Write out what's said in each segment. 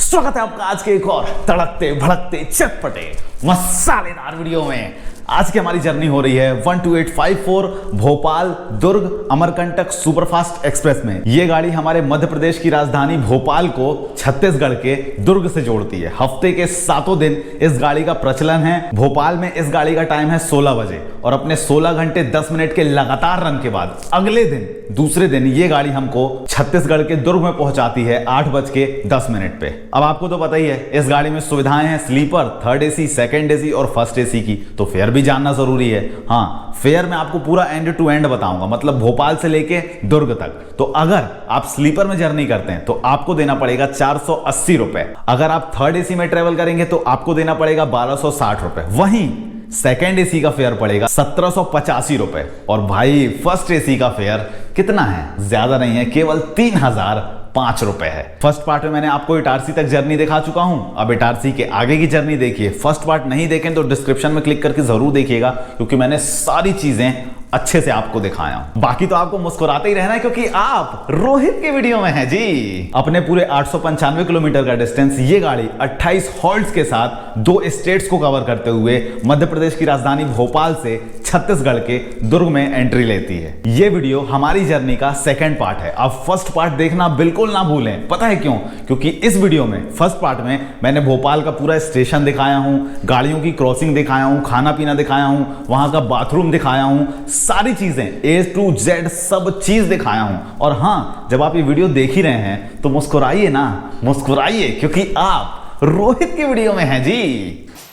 स्वागत है आपका आज के एक और तड़कते भड़कते चटपटे मसालेदार वीडियो में। आज की हमारी जर्नी हो रही है 12854 भोपाल दुर्ग अमरकंटक सुपरफास्ट एक्सप्रेस में। ये गाड़ी हमारे मध्य प्रदेश की राजधानी भोपाल को छत्तीसगढ़ के दुर्ग से जोड़ती है। हफ्ते के 7 दिन इस गाड़ी का प्रचलन है। भोपाल में इस गाड़ी का टाइम है 16 बजे और अपने 16 घंटे 10 मिनट के लगातार रन के बाद अगले दिन दूसरे दिन ये गाड़ी हमको छत्तीसगढ़ के दुर्ग में पहुंचाती है 8:10 पे। अब आपको तो पता ही है इस गाड़ी में सुविधाएं हैं sleeper, third AC, second AC और फर्स्ट एसी की, तो फेयर भी जानना जरूरी है। हाँ, फेयर में आपको पूरा एंड टू एंड बताऊंगा, मतलब भोपाल से लेके दुर्ग तक। तो अगर आप स्लीपर में जर्नी करते हैं तो आपको देना पड़ेगा 480 रुपए। अगर आप थर्ड एसी में ट्रेवल करेंगे तो आपको देना पड़ेगा 1260 रुपए। वहीं सेकेंड एसी का फेयर पड़ेगा 1785 रुपए। और भाई फर्स्ट एसी का फेयर कितना है? ज्यादा नहीं है, केवल 3005 रुपए है। फर्स्ट पार्ट में मैंने आपको इटारसी तक जर्नी दिखा चुका हूं, अब इटारसी के आगे की जर्नी देखिए। फर्स्ट पार्ट नहीं देखें तो डिस्क्रिप्शन में क्लिक करके जरूर देखिएगा, क्योंकि मैंने सारी चीजें अच्छे से आपको दिखाया हूं। बाकी तो आपको मुस्कुराते ही रहना है, क्योंकि आप रोहित के वीडियो में हैं जी। अपने पूरे 895 किलोमीटर का डिस्टेंस ये गाड़ी 28 हॉल्ट्स के साथ 2 स्टेट्स को कवर करते हुए मध्य प्रदेश की राजधानी भोपाल से छत्तीसगढ़ के दुर्ग में एंट्री लेती है। ये वीडियो हमारी जर्नी का सेकंड पार्ट है। आप फर्स्ट पार्ट देखना बिल्कुल ना भूलें। पता है क्यों? क्योंकि इस वीडियो में फर्स्ट पार्ट में मैंने भोपाल का पूरा स्टेशन दिखाया हूं, गाड़ियों की क्रॉसिंग दिखाया हूं, खाना पीना दिखाया हूं, वहां का बाथरूम दिखाया हूं, सारी चीजें A to Z सब चीज दिखाया हूं। और हां, जब आप ये वीडियो देख ही रहे हैं तो मुस्कुराइए ना, मुस्कुराइए, क्योंकि आप रोहित की वीडियो में हैं जी।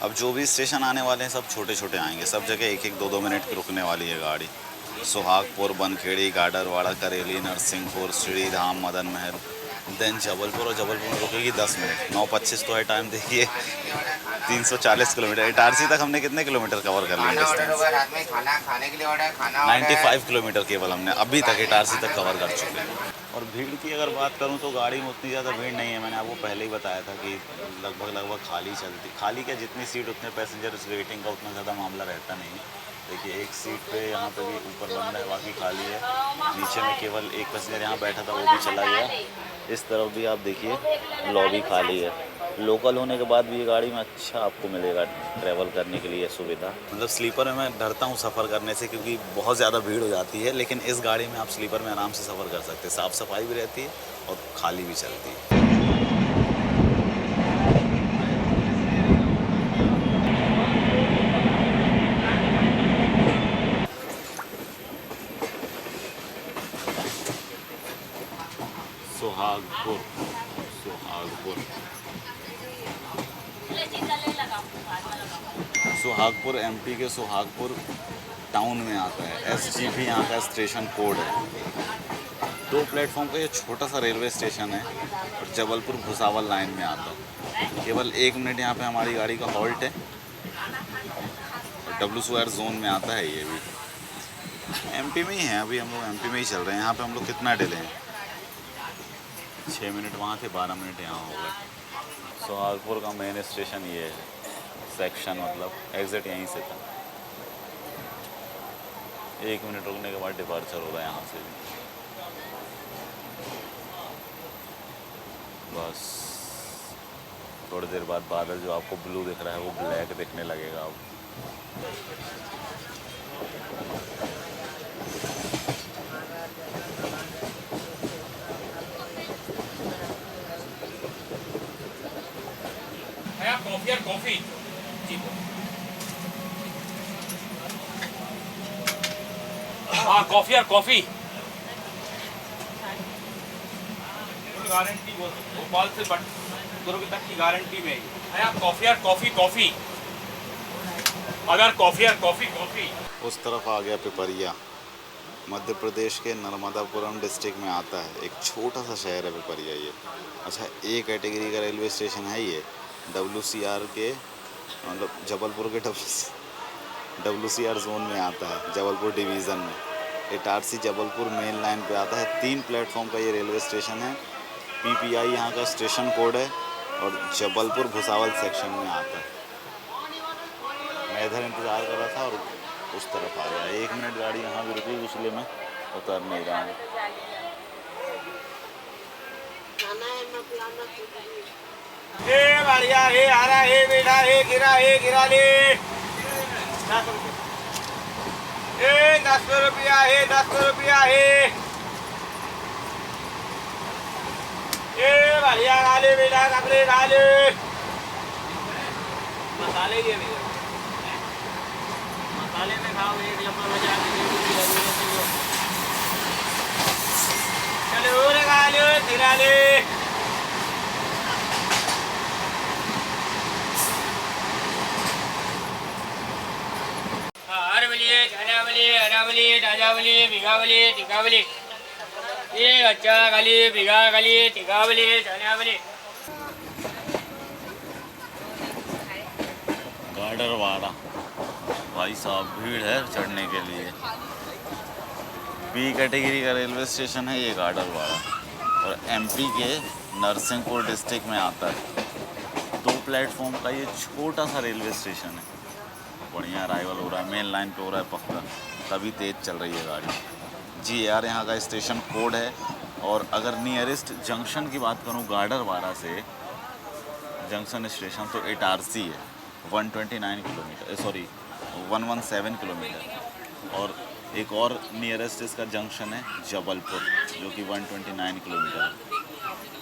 अब जो भी स्टेशन आने वाले हैं सब छोटे छोटे आएंगे, सब जगह 1-1, 2-2 मिनट की रुकने वाली है गाड़ी। सुहागपुर, बनखेड़ी, गाडरवाड़ा, करेली, नरसिंहपुर, श्रीधाम, मदन महल, देन जबलपुर, और जबलपुर में रुकेगी 10 मिनट। 9:25 तो है टाइम, देखिए 340 किलोमीटर। इटारसी तक हमने कितने किलोमीटर कवर कर लिया डिस्टेंस? 95 किलोमीटर केवल हमने अभी तक इटारसी तक कवर कर चुके हैं। और भीड़ की अगर बात करूं तो गाड़ी में उतनी ज़्यादा भीड़ नहीं है। मैंने आपको पहले ही बताया था कि लगभग खाली चलती, खाली क्या, जितनी सीट उतने पैसेंजर, वेटिंग का उतना ज़्यादा मामला रहता नहीं है। देखिए एक सीट पे यहाँ पे भी ऊपर बंद है, बाकी खाली है। नीचे में केवल एक पैसेंजर यहाँ बैठा था, वो भी चला गया। इस तरफ भी आप देखिए लॉबी खाली है। लोकल होने के बाद भी ये गाड़ी में अच्छा आपको मिलेगा ट्रैवल करने के लिए सुविधा। मतलब स्लीपर में मैं डरता हूँ सफ़र करने से, क्योंकि बहुत ज़्यादा भीड़ हो जाती है, लेकिन इस गाड़ी में आप स्लीपर में आराम से सफ़र कर सकते हैं। साफ़ सफाई भी रहती है और खाली भी चलती है। सुहागपुर, सुहागपुर एमपी के सुहागपुर टाउन में आता है। SGP यहाँ का स्टेशन कोड है। 2 प्लेटफॉर्म का ये छोटा सा रेलवे स्टेशन है और जबलपुर भुसावल लाइन में आता है। केवल 1 मिनट यहाँ पे हमारी गाड़ी का हॉल्ट है। WCR जोन में आता है। ये भी MP में ही है, अभी हम लोग MP में ही चल रहे हैं। यहाँ पे हम लोग कितना डिले हैं? 6 मिनट वहाँ थे, 12 मिनट यहाँ हो गए। सुहागपुर का मेन स्टेशन ये है, सेक्शन, मतलब एग्ज़िट यहीं से था। 1 मिनट रुकने के बाद डिपार्चर हो रहा है यहाँ से भी। बस थोड़ी देर बाद बादल जो आपको ब्लू दिख रहा है वो ब्लैक दिखने लगेगा अब। कॉफी हाँ, कॉफी और कॉफी गारंटी, भोपाल से दुर्ग तक की गारंटी में है। आप कॉफी और कॉफी अगर कॉफी और कॉफी। उस तरफ आ गया पिपरिया, मध्य प्रदेश के नर्मदापुरम डिस्ट्रिक्ट में आता है। एक छोटा सा शहर है पिपरिया ये। अच्छा, A कैटेगरी का रेलवे स्टेशन है ये। WCR के, मतलब जबलपुर के WCR जोन में आता है, जबलपुर डिवीज़न में। इटारसी जबलपुर मेन लाइन पे आता है। 3 प्लेटफॉर्म का ये रेलवे स्टेशन है। PPI यहाँ का स्टेशन कोड है और जबलपुर भुसावल सेक्शन में आता है। मैं इधर इंतज़ार कर रहा था और उस तरफ आ गया। 1 मिनट गाड़ी यहाँ भी रुकी, इसलिए मैं उतर नहीं रहा हूँ। ए बढ़िया हे हरा हे बेटा हे गिरा ले 10 रुपया हे 10 रुपया हे ए बढ़िया खा ले बेटा कपड़े खा ले मसाले ये भैया मसाले में खाओ एक लम्बा बजा के चलो रे खा लो खिला ले हर बलिए चना बलिए हरा बलिए ताजा बलिए भिगा बलिए टिका बलिए ये अच्छा खाली भिगा खाली टिका बलिए चना बलिए गाडरवाड़ा भाई साहब भीड़ है चढ़ने के लिए। बी कैटेगरी का रेलवे स्टेशन है ये गाडरवाड़ा और एमपी के नरसिंहपुर डिस्ट्रिक्ट में आता है। 2 प्लेटफॉर्म का ये छोटा सा रेलवे स्टेशन है। बढ़िया अराइवल हो रहा है, मेन लाइन पे हो रहा है पक्का, तभी तेज़ चल रही है गाड़ी। जी यार यहाँ का स्टेशन कोड है। और अगर नियरेस्ट जंक्शन की बात करूँ गाडरवाड़ा से जंक्शन स्टेशन तो इटारसी है 129 किलोमीटर 117 किलोमीटर। और एक और नियरेस्ट इसका जंक्शन है जबलपुर जो कि 129 किलोमीटर है,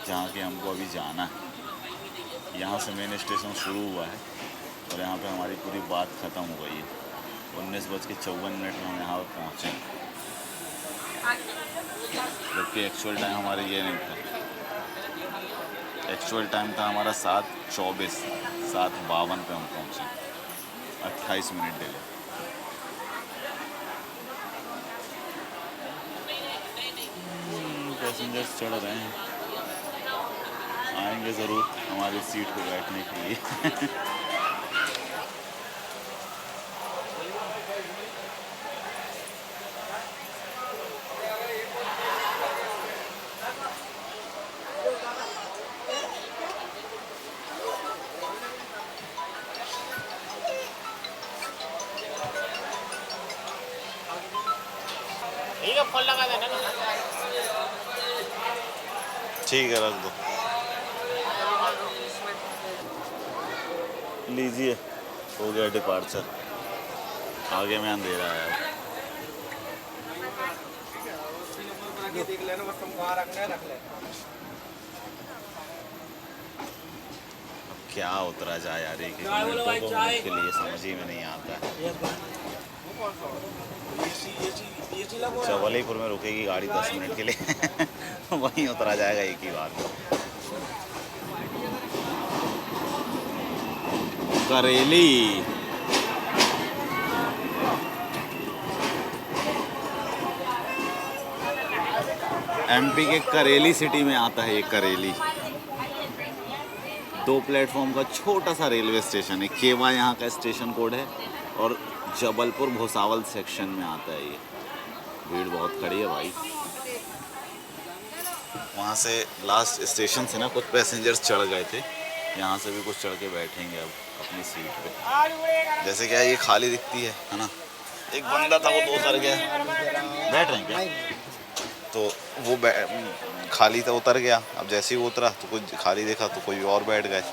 जहाँ के हमको अभी जाना है। यहाँ से मेन स्टेशन शुरू हुआ है और यहाँ पे हमारी पूरी बात ख़त्म हो गई है। 19:54 में हम यहाँ पर पहुँचे, जबकि एक्चुअल टाइम हमारे ये नहीं था। एक्चुअल टाइम था हमारा 7:24 7:52 पे हम पहुँचे, 28 मिनट डिले। पैसेंजर्स चढ़ रहे हैं, आएंगे ज़रूर हमारी सीट पे बैठने के लिए। फल लगा देना ना। ठीक है रख दो, लीजिए हो गया डिपार्चर। आगे में अंधेरा है। देख लेना बस तुम वहाँ रखना है रख ले। क्या उतरा जाए यार एक के लिए समझ ही में नहीं आता है। जबलपुर में रुकेगी गाड़ी 10 मिनट के लिए वहीं उतरा जाएगा एक ही बार। करेली एमपी के करेली सिटी में आता है ये करेली। 2 प्लेटफॉर्म का छोटा सा रेलवे स्टेशन है। केवा यहाँ का स्टेशन कोड है और जबलपुर भुसावल सेक्शन में आता है ये। भीड़ बहुत खड़ी है भाई। वहाँ से लास्ट स्टेशन से ना कुछ पैसेंजर्स चढ़ गए थे, यहाँ से भी कुछ चढ़ के बैठेंगे अब अपनी सीट पे। जैसे क्या ये खाली दिखती है ना। एक बंदा था वो तो उतर गया, बैठ रहे हैं क्या? तो वो खाली था उतर गया। अब जैसे ही वो उतरा तो कुछ खाली देखा तो कोई और बैठ गए।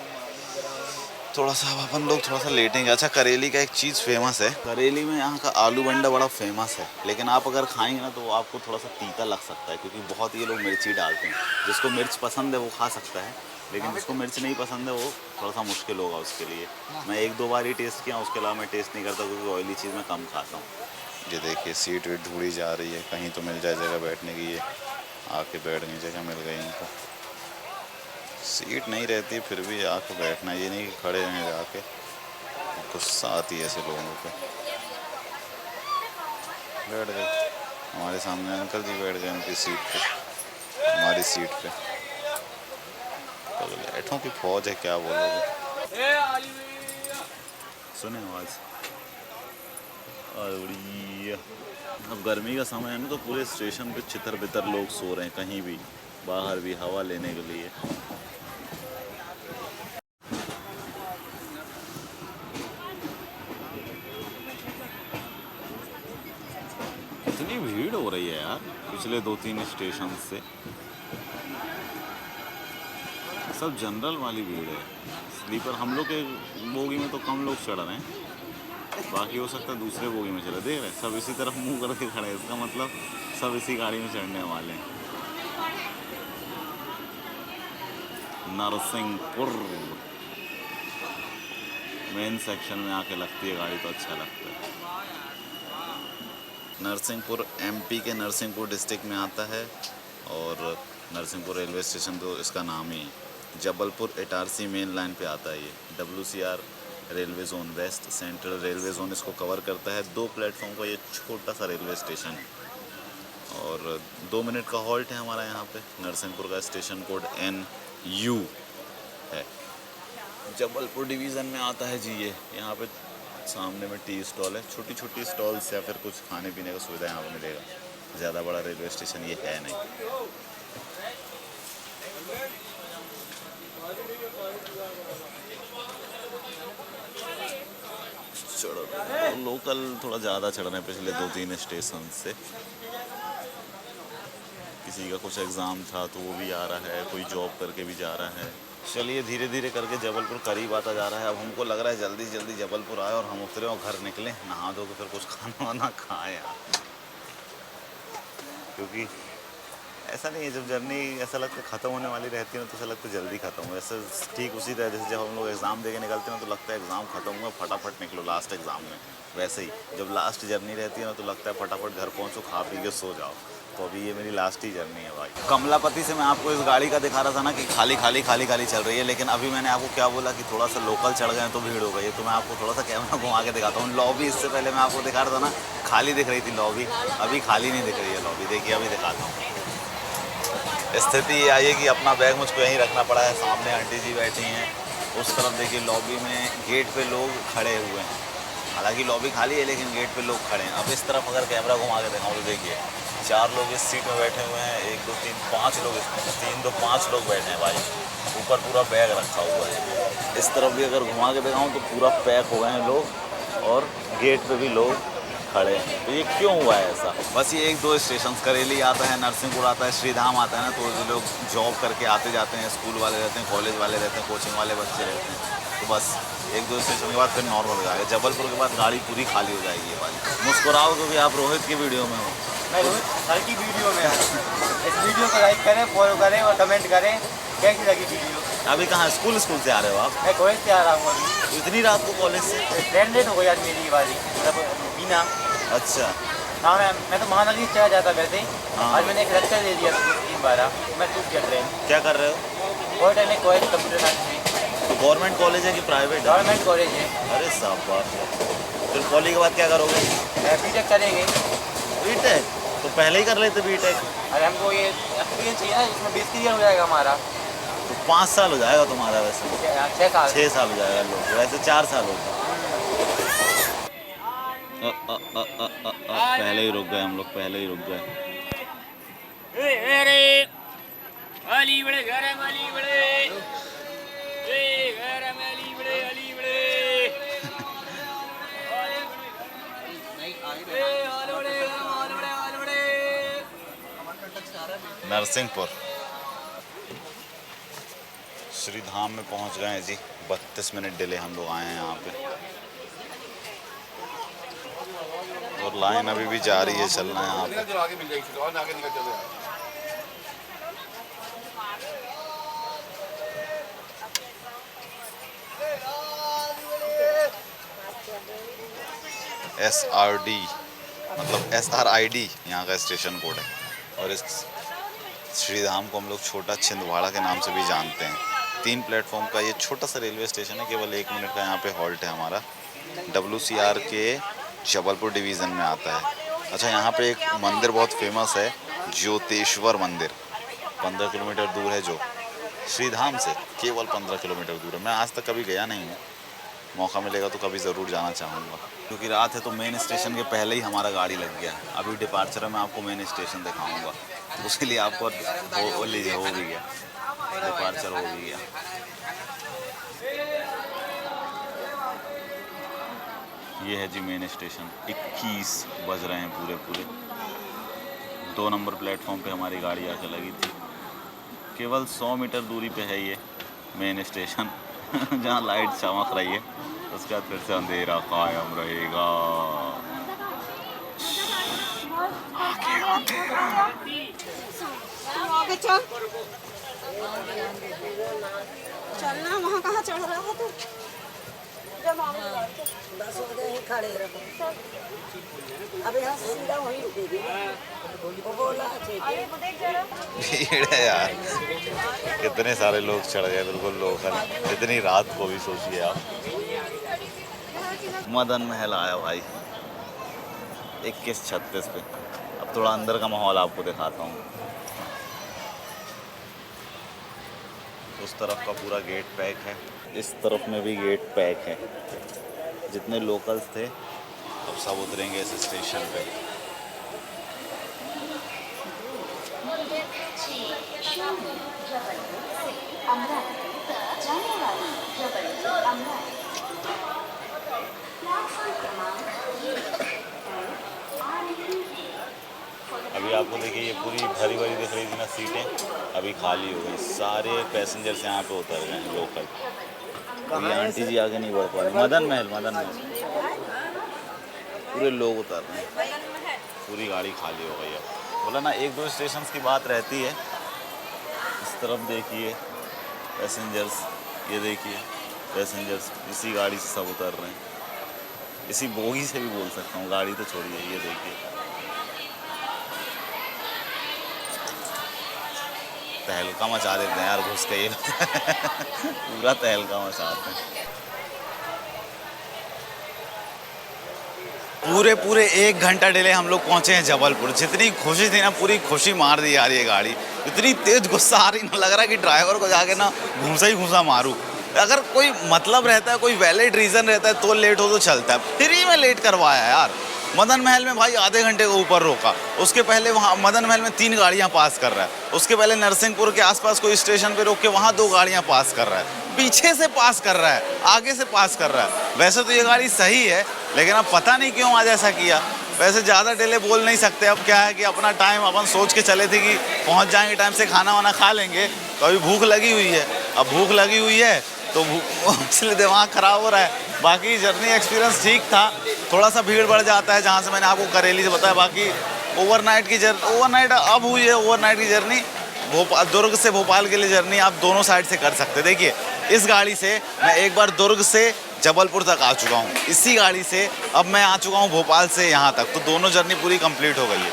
थोड़ा सा अब अपन लोग थोड़ा सा लेटेंगे। अच्छा करेली का एक चीज़ फेमस है, करेली में यहाँ का आलू बंडा बड़ा फेमस है। लेकिन आप अगर खाएंगे ना तो आपको थोड़ा सा तीता लग सकता है, क्योंकि बहुत ये लोग मिर्ची डालते हैं। जिसको मिर्च पसंद है वो खा सकता है, लेकिन जिसको मिर्च नहीं पसंद है वो थोड़ा सा मुश्किल होगा उसके लिए। मैं 1-2 बार ही टेस्ट किया, उसके अलावा मैं टेस्ट नहीं करता क्योंकि ऑयली चीज़ मैं कम खाता हूँ। ये देखिए सीट वीट ढूंढी जा रही है, कहीं तो मिल जाए जगह बैठने की। ये आके बैठ गई, जगह मिल गई इनको। सीट नहीं रहती फिर भी आके बैठना, ये नहीं कि खड़े हैं जाके। गुस्सा आती है ऐसे लोगों पे। बैठ गए हमारे सामने अंकल जी, बैठ गए उनकी सीट पे, हमारी सीट पे। पगलेठों की फौज है, क्या बोलोगे। सुने आवाज़। अब गर्मी का समय है ना तो पूरे स्टेशन पे छितर बितर लोग सो रहे हैं, कहीं भी बाहर भी हवा लेने के लिए। इतनी भीड़ हो रही है यार पिछले 2-3 स्टेशन से। सब जनरल वाली भीड़ है। स्लीपर हम लोग के बोगी में तो कम लोग चढ़ रहे हैं, बाकी हो सकता है दूसरे बोगी में चले। देख रहे हैं सब इसी तरफ मुंह करके खड़े हैं, इसका मतलब सब इसी गाड़ी में चढ़ने वाले हैं। नरसिंहपुर मेन सेक्शन में आके लगती है गाड़ी तो अच्छा लगता है। नरसिंहपुर एमपी के नरसिंहपुर डिस्ट्रिक्ट में आता है और नरसिंहपुर रेलवे स्टेशन तो इसका नाम ही है। जबलपुर इटारसी मेन लाइन पे आता है ये। WCR railway zone west central railway zone इसको कवर करता है। 2 प्लेटफॉर्म का ये छोटा सा रेलवे स्टेशन है और 2 मिनट का हॉल्ट है हमारा यहाँ पे। नरसिंहपुर का स्टेशन कोड NU है। जबलपुर डिवीज़न में आता है जी ये। यहाँ पे सामने में टी स्टॉल है, छोटी छोटी स्टॉल्स या फिर कुछ खाने पीने का सुविधा यहाँ पर मिलेगा। ज़्यादा बड़ा रेलवे स्टेशन ये है नहीं। चढ़ लोकल थोड़ा ज़्यादा चढ़ रहे हैं पिछले 2-3 स्टेशन से। किसी का कुछ एग्ज़ाम था तो वो भी आ रहा है, कोई जॉब करके भी जा रहा है। चलिए धीरे धीरे करके जबलपुर करीब आता जा रहा है। अब हमको लग रहा है जल्दी जल्दी जबलपुर आए और हम उतरे और घर निकलें, नहा धो के फिर कुछ खाना वाना खाएं यार। क्योंकि ऐसा नहीं है, जब जर्नी ऐसा लगता है ख़त्म होने वाली रहती है ना तो ऐसा लगता है जल्दी ख़त्म हो। ऐसा ठीक उसी तरह जैसे जब हम लोग एग्ज़ाम दे के निकलते हैं तो लगता है एग्ज़ाम ख़त्म हुआ फटाफट निकलो लास्ट एग्ज़ाम में। वैसे ही जब लास्ट जर्नी रहती है ना तो लगता है फटाफट घर पहुँचो, खा पी के सो जाओ। तो अभी ये मेरी लास्ट ही जर्नी है भाई। कमलापति से मैं आपको इस गाड़ी का दिखा रहा था ना कि खाली खाली खाली खाली चल रही है, लेकिन अभी मैंने आपको क्या बोला कि थोड़ा सा लोकल चढ़ गए तो भीड़ हो गई है। तो मैं आपको थोड़ा सा कैमरा घुमा के दिखाता हूँ। लॉबी इससे पहले मैं आपको दिखा रहा था ना खाली दिख रही थी लॉबी, अभी खाली नहीं दिख रही है लॉबी। देखिए अभी दिखाता हूँ। स्थिति ये आई है कि अपना बैग मुझको यहीं रखना पड़ा है। सामने आंटी जी बैठी हैं, उस तरफ देखिए लॉबी में गेट पे लोग खड़े हुए हैं। हालांकि लॉबी खाली है लेकिन गेट पे लोग खड़े हैं। अब इस तरफ अगर कैमरा घुमा के दिखाऊँ तो देखिए 4 लोग इस सीट में बैठे हुए हैं, 1 2 3 5 लोग, 3 2 5 लोग बैठे हैं भाई। ऊपर पूरा बैग रखा हुआ है। इस तरफ भी अगर घुमा के दिखाऊँ तो पूरा पैक हो गए हैं लोग और गेट पे भी लोग खड़े हैं। तो ये क्यों हुआ है ऐसा? बस ये 1-2 स्टेशन करेली आता है, नरसिंहपुर आता है, श्रीधाम आता है ना, तो जो लोग जॉब करके आते जाते हैं, स्कूल वाले रहते हैं, कॉलेज वाले रहते हैं, कोचिंग वाले बच्चे रहते हैं। तो बस 1-2 स्टेशन के बाद फिर नॉर्मल हो जाएगा। जबलपुर के बाद गाड़ी पूरी खाली हो जाएगी ये वाली। मुस्कुराओ क्योंकि आप रोहित की वीडियो में हो। मैं रोहित सर की वीडियो में इस वीडियो को लाइक करें, फॉलो करें और कमेंट करें कैसी लगी वीडियो। अभी कहाँ स्कूल से आ रहे हो आप? मैं कॉलेज से आ रहा हूँ अभी। इतनी रात को कॉलेज से? ट्रेन लेट हो गई आज मेरी वाली, मतलब बिना। अच्छा हाँ मैं तो महानगरी चला जाता वैसे। हाँ। आज मैंने एक लेक्चर दे दिया 3-12, मैं टूट गया ट्रेन। क्या कर रहे हो? पॉलिटेक्निक कॉलेज कंप्यूटर साइंस में। तो गवर्नमेंट कॉलेज है कि प्राइवेट है? गवर्नमेंट कॉलेज है। अरे साहब बात है। फिर कॉलेज के बाद क्या करोगे? बीटेक करेंगे। बीटेक? तो पहले ही कर लेते बीटेक। अरे हमको ये एक्सपीरियंस चाहिए ना, इसमें 20 ईयर हो जाएगा हमारा। तो 5 साल हो जाएगा तुम्हारा वैसे। 6 साल। 6 साल हो जाएगा लोग, वैसे 4 साल होगा। पहले ही रुक गए हम लोग, पहले ही रुक गए। अली बड़े घर है, अली बड़े घर है, अली बड़े अली बड़े नरसिंहपुर श्रीधाम में पहुंच गए हैं जी। 32 मिनट डिले हम लोग आए हैं यहाँ पे और लाइन अभी भी जारी है चलना है यहाँ पे। SRD मतलब SRID यहाँ का स्टेशन कोड है और इस श्रीधाम को हम लोग छोटा छिंदवाड़ा के नाम से भी जानते हैं। 3 प्लेटफॉर्म का ये छोटा सा रेलवे स्टेशन है, केवल 1 मिनट का यहाँ पे हॉल्ट है हमारा। WCR के जबलपुर डिवीज़न में आता है। अच्छा यहाँ पे एक मंदिर बहुत फेमस है, ज्योतेश्वर मंदिर। 15 किलोमीटर दूर है जो श्रीधाम से, केवल 15 किलोमीटर दूर है। मैं आज तक कभी गया नहीं हूँ, मौका मिलेगा तो कभी ज़रूर जाना चाहूँगा। क्योंकि रात है तो मेन स्टेशन के पहले ही हमारा गाड़ी लग गया। अभी डिपार्चर है, मैं आपको मेन स्टेशन दिखाऊंगा, उसके लिए आपको हो लीजिए, हो भी गया डिपार्चर, हो भी गया। ये है जी मेन स्टेशन। 21 बज रहे हैं पूरे। 2 नंबर प्लेटफॉर्म पे हमारी गाड़ी आके लगी थी। केवल 100 मीटर दूरी पे है ये मेन स्टेशन जहाँ लाइट चमक रही है, उसके बाद फिर से अंधेरा कायम रहेगा। आगे चल, चलना। वहाँ कहाँ चढ़ रहा है तू? बस हो गए, खड़े रहो। अब यहाँ से सीधा वहीं रुकेगी। वो बोला भीड़ है यार, कितने सारे लोग चढ़ गए बिल्कुल लोकल। इतनी रात को भी सोचिए आप। मदन महल आया भाई 21:36 पे। अब थोड़ा अंदर का माहौल आपको दिखाता हूँ। उस तरफ का पूरा गेट पैक है, इस तरफ में भी गेट पैक है। जितने लोकल्स थे अब सब उतरेंगे इस स्टेशन पे। अभी आपको देखिए ये पूरी भरी भरी दिख रही थी ना सीटें, अभी खाली हो गई। सारे पैसेंजर्स यहाँ पे उतर गए हैं लोकल। ये आंटी जी आगे नहीं बढ़ पा रही। मदन महल पूरे लोग उतर रहे हैं, पूरी गाड़ी खाली हो गई है। बोला ना 1-2 स्टेशन की बात रहती है। इस तरफ देखिए पैसेंजर्स, ये देखिए पैसेंजर्स इसी गाड़ी से सब उतर रहे हैं। इसी बोगी से भी बोल सकता हूँ, गाड़ी तो छोड़िए। ये देखिए तहलका मचा देते हैं यार घुस के ये पूरा तहलका मचाते हैं। पूरे 1 घंटा डिले हम लोग पहुंचे हैं जबलपुर। जितनी खुशी थी ना, पूरी खुशी मार दी यार ये गाड़ी। इतनी तेज गुस्सा आ रही ना, लग रहा है कि ड्राइवर को जाके ना घूसा ही घूसा मारूं। अगर कोई मतलब रहता है, कोई वैलिड रीज़न रहता है तो लेट हो तो चलता है। फ्री में लेट करवाया यार। मदन महल में भाई आधे घंटे के ऊपर रोका। उसके पहले वहाँ मदन महल में 3 गाड़ियाँ पास कर रहा है। उसके पहले नरसिंहपुर के आसपास कोई स्टेशन पे रोक के वहाँ 2 गाड़ियाँ पास कर रहा है। पीछे से पास कर रहा है, आगे से पास कर रहा है। वैसे तो ये गाड़ी सही है, लेकिन अब पता नहीं क्यों आज ऐसा किया। वैसे ज़्यादा डिले बोल नहीं सकते। अब क्या है कि अपना टाइम अपन सोच के चले थे कि पहुँच जाएंगे टाइम से, खाना वाना खा लेंगे। तो अभी भूख लगी हुई है। अब भूख लगी हुई है तो इसलिए दिमाग ख़राब हो रहा है। बाकी जर्नी एक्सपीरियंस ठीक था। थोड़ा सा भीड़ बढ़ जाता है, जहाँ से मैंने आपको करेली से बताया। बाकी ओवरनाइट अब हुई है ओवरनाइट की जर्नी। दुर्ग से भोपाल के लिए जर्नी आप दोनों साइड से कर सकते हैं। देखिए इस गाड़ी से मैं एक बार दुर्ग से जबलपुर तक आ चुका हूँ। इसी गाड़ी से अब मैं आ चुका हूँ भोपाल से यहाँ तक। तो दोनों जर्नी पूरी कंप्लीट हो गई है।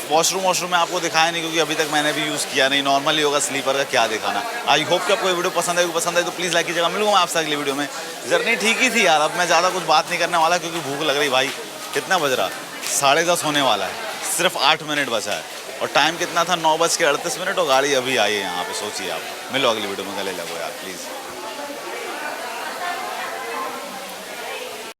वॉशरूम में आपको दिखाया नहीं, क्योंकि अभी तक मैंने भी यूज़ किया नहीं। नॉर्मली होगा, स्लीपर का क्या दिखाना। आई होप कि आपको ये वीडियो पसंद है तो प्लीज़ लाइक कीजिएगा। मिलूंगा मैं आपसे अगली वीडियो में। जर्नी ठीक ही थी यार। अब मैं ज़्यादा कुछ बात नहीं करने वाला, क्योंकि भूख लग रही भाई। कितना बज रहा? 10:30 होने वाला है। सिर्फ 8 मिनट बचा है और टाइम कितना था? 9:38 और गाड़ी अभी आई है यहाँ पे। सोचिए आप। मिलो अगली वीडियो में, गले लगो यार प्लीज़।